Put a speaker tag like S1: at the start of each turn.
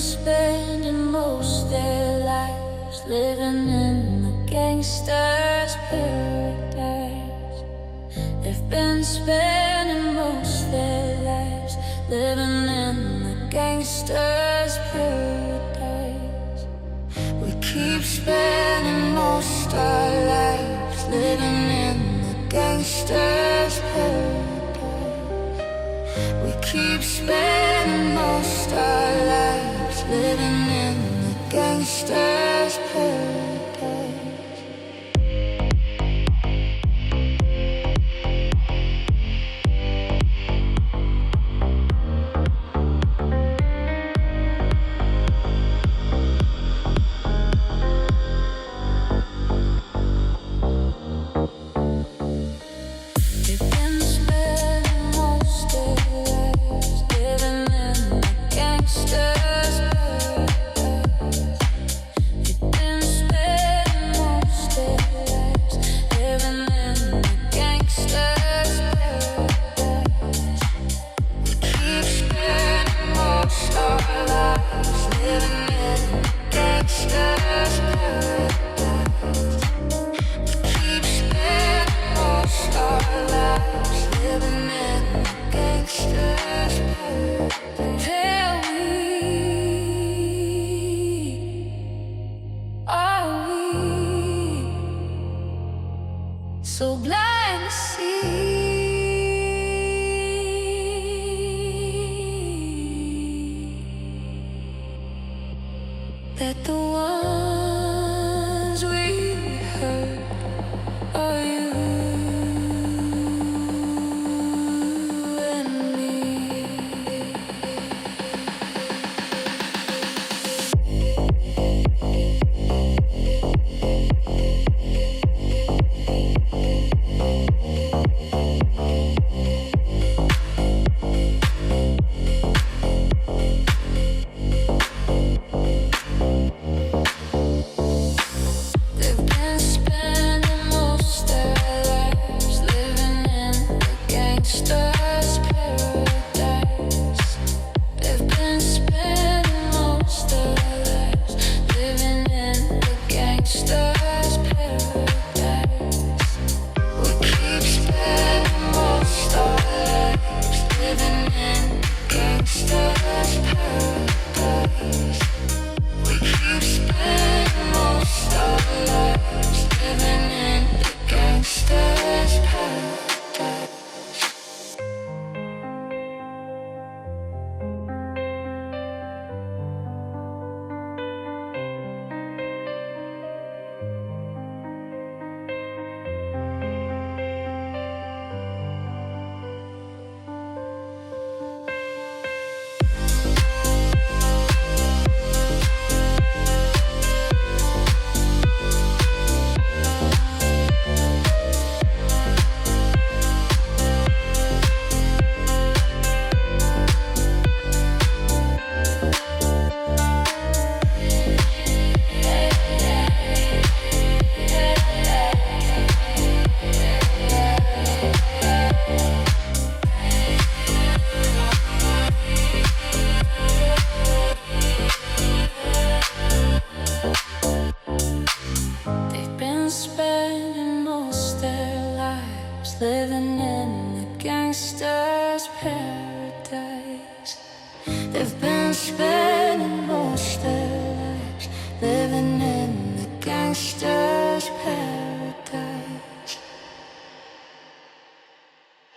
S1: spending most their lives living in the gangster's paradise. They've been spending most their lives living in the gangster's paradise. We keep spending most our lives living in the gangster's paradise. We keep spending most our lives living in the gangster's paradise. So blind to see that the ones we hurt are you and me. Spending most their lives living in the gangster's paradise.